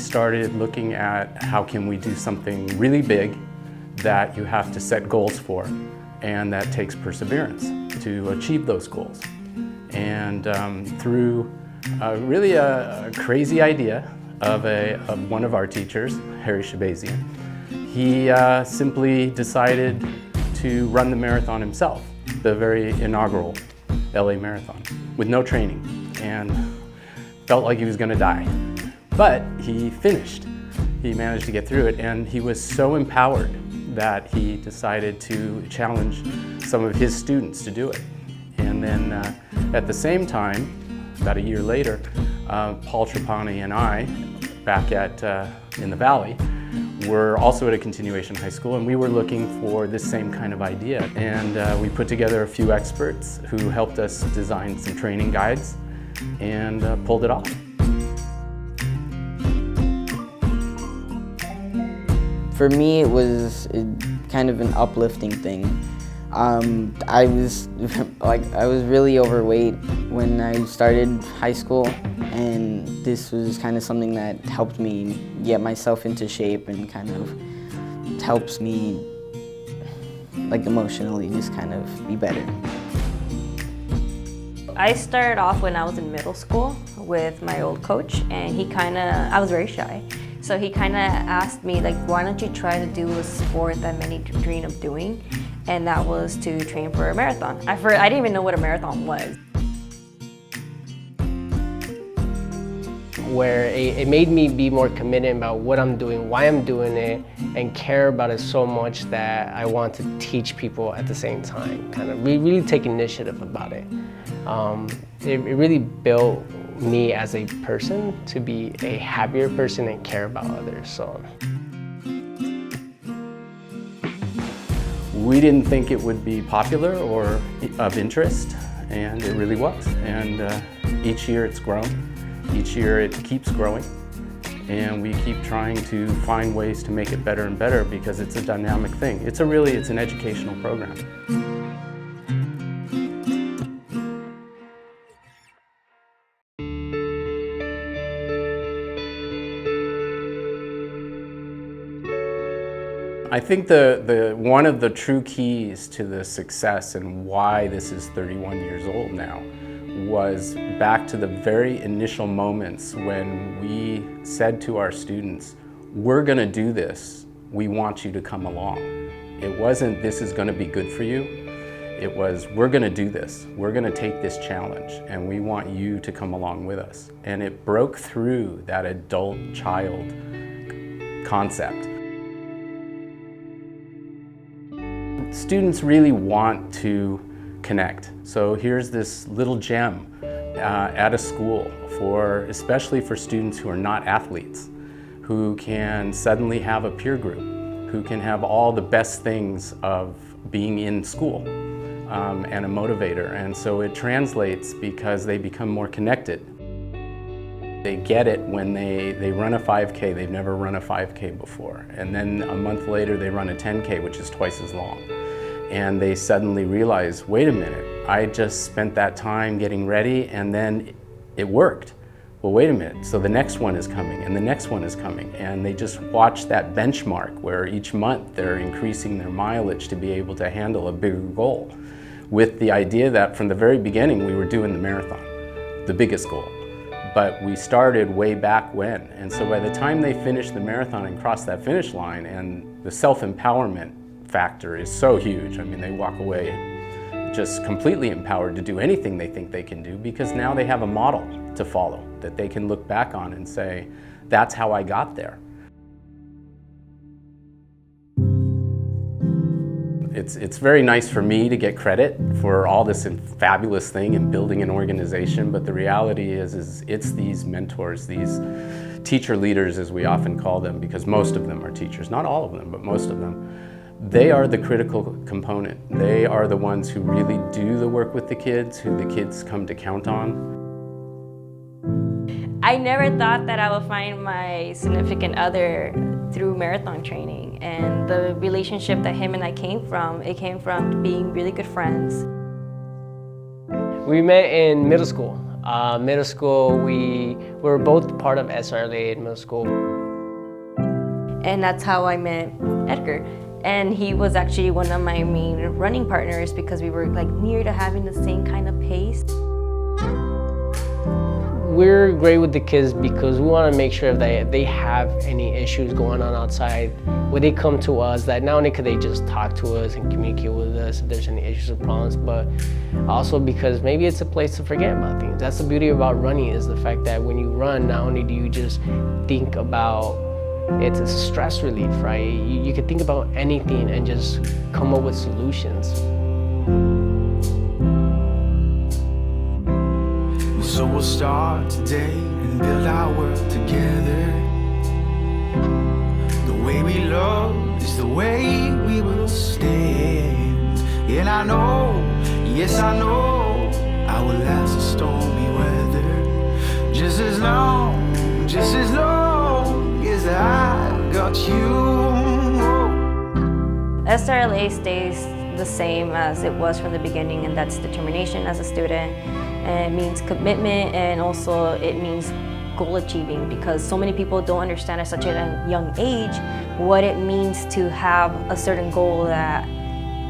started looking at how can we do something really big that you have to set goals for, and that takes perseverance to achieve those goals. And through really a crazy idea of one of our teachers, Harry Shabazian, he simply decided to run the marathon himself, the very inaugural LA Marathon, with no training, and felt like he was going to die. But he finished. He managed to get through it, and he was so empowered that he decided to challenge some of his students to do it. And then at the same time, about a year later, Paul Trapani and I, back in the Valley, were also at a continuation high school, and we were looking for this same kind of idea. And we put together a few experts who helped us design some training guides and pulled it off. For me, it was kind of an uplifting thing. I was really overweight when I started high school, and this was kind of something that helped me get myself into shape and kind of helps me, like, emotionally just kind of be better. I started off when I was in middle school with my old coach, and I was very shy. So he kind of asked me, like, why don't you try to do a sport that many dream of doing? And that was to train for a marathon. I didn't even know what a marathon was. Where it made me be more committed about what I'm doing, why I'm doing it, and care about it so much that I want to teach people at the same time. Kind of really take initiative about it. It really built me as a person to be a happier person and care about others. So. We didn't think it would be popular or of interest, and it really was. And each year it's grown. Each year it keeps growing, and we keep trying to find ways to make it better and better because it's a dynamic thing. It's an educational program. I think one of the true keys to the success and why this is 31 years old now was back to the very initial moments when we said to our students, we're going to do this, we want you to come along. It wasn't, this is going to be good for you. It was, we're going to do this, we're going to take this challenge, and we want you to come along with us. And it broke through that adult-child concept. Students really want to connect. So here's this little gem at a school especially for students who are not athletes, who can suddenly have a peer group, who can have all the best things of being in school and a motivator. And so it translates because they become more connected. They get it when they run a 5K. They've never run a 5K before. And then a month later they run a 10K, which is twice as long. And they suddenly realize, wait a minute, I just spent that time getting ready and then it worked. Well, wait a minute, so the next one is coming and the next one is coming. And they just watch that benchmark where each month they're increasing their mileage to be able to handle a bigger goal, with the idea that from the very beginning we were doing the marathon, the biggest goal. But we started way back when. And so by the time they finish the marathon and cross that finish line, and the self-empowerment factor is so huge. I mean, they walk away just completely empowered to do anything they think they can do because now they have a model to follow that they can look back on and say, that's how I got there. It's very nice for me to get credit for all this fabulous thing and building an organization, but the reality is it's these mentors, these teacher leaders as we often call them, because most of them are teachers, not all of them, but most of them. They are the critical component. They are the ones who really do the work with the kids, who the kids come to count on. I never thought that I would find my significant other through marathon training, and the relationship that him and I came from being really good friends. We met in middle school. We were both part of SRLA in middle school. And that's how I met Edgar. And he was actually one of my main running partners because we were like near to having the same kind of pace. We're great with the kids because we want to make sure that if they have any issues going on outside, when they come to us, that not only could they just talk to us and communicate with us if there's any issues or problems, but also because maybe it's a place to forget about things. That's the beauty about running, is the fact that when you run, not only do you just think about it's a stress relief, right? You can think about anything and just come up with solutions. So we'll start today and build our world together. The way we love is the way we will stand. And I know, yes I know, I will last the stormy weather. Just as long as I got you. SRLA stays the same as it was from the beginning, and that's determination as a student. And it means commitment, and also it means goal achieving, because so many people don't understand at such a young age what it means to have a certain goal that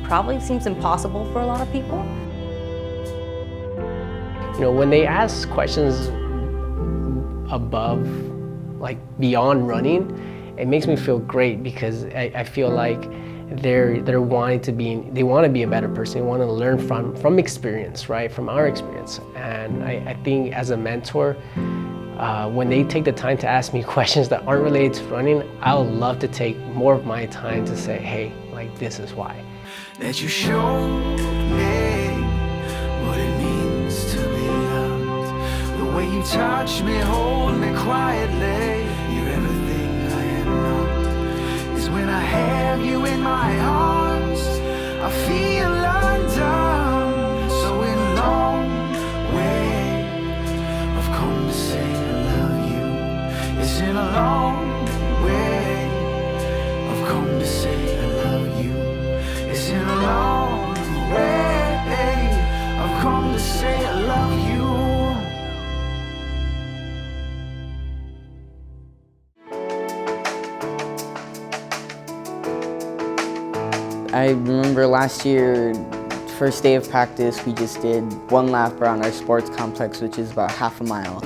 probably seems impossible for a lot of people. You know, when they ask questions above, like beyond running, it makes me feel great, because I feel like they're wanting to be, they want to be a better person. They want to learn from experience, right? From our experience. And I think as a mentor, when they take the time to ask me questions that aren't related to running, I would love to take more of my time to say, hey, like, this is why. That you showed me what it means to be loved. The way you touch me, hold me quietly. You're everything I am not. Is when I have you in my arms, I feel undone. So in long way, I've come to say I love you. It's in a long way, I've come to say I love you. It's in a long way, I've come to say I love you. I remember last year, first day of practice, we just did one lap around our sports complex, which is about half a mile.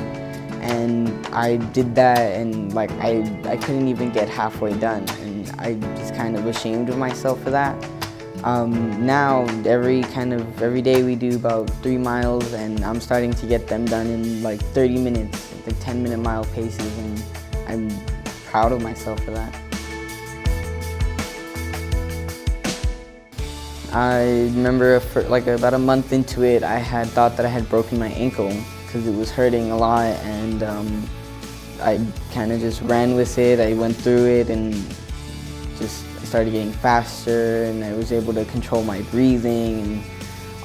And I did that, and like I couldn't even get halfway done, and I was kind of ashamed of myself for that. Now every day we do about 3 miles, and I'm starting to get them done in like 30 minutes, like 10-minute mile paces, and I'm proud of myself for that. I remember about a month into it, I had thought that I had broken my ankle because it was hurting a lot, and I kind of just ran with it. I went through it and just started getting faster, and I was able to control my breathing, and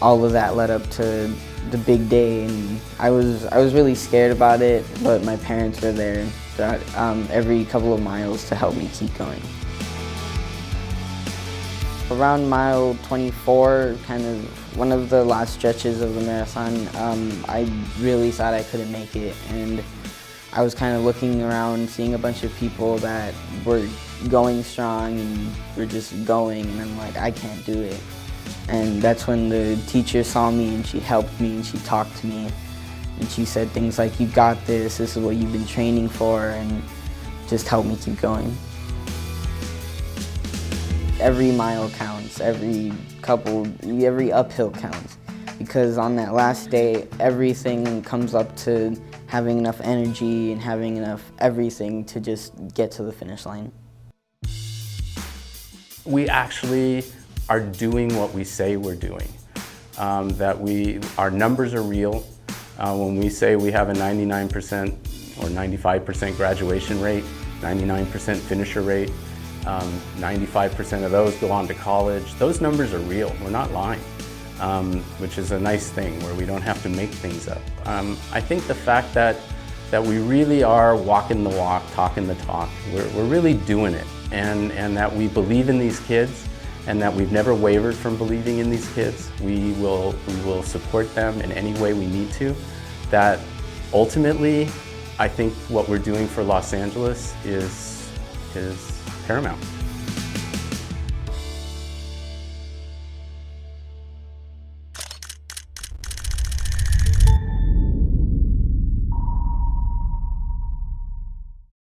all of that led up to the big day. And I was really scared about it, but my parents were there every couple of miles to help me keep going. Around mile 24, kind of one of the last stretches of the marathon, I really thought I couldn't make it, and I was kind of looking around, seeing a bunch of people that were going strong and were just going, and I'm like, I can't do it. And that's when the teacher saw me, and she helped me, and she talked to me, and she said things like, you got this is what you've been training for, and just helped me keep going. Every mile counts, every uphill counts, because on that last day, everything comes up to having enough energy and having enough everything to just get to the finish line. We actually are doing what we say we're doing. Our numbers are real. When we say we have a 99% or 95% graduation rate, 99% finisher rate, 95% of those go on to college. Those numbers are real. We're not lying, which is a nice thing where we don't have to make things up. I think the fact that we really are walking the walk, talking the talk, we're really doing it, and that we believe in these kids, and that we've never wavered from believing in these kids. We will support them in any way we need to. That ultimately, I think what we're doing for Los Angeles is paramount.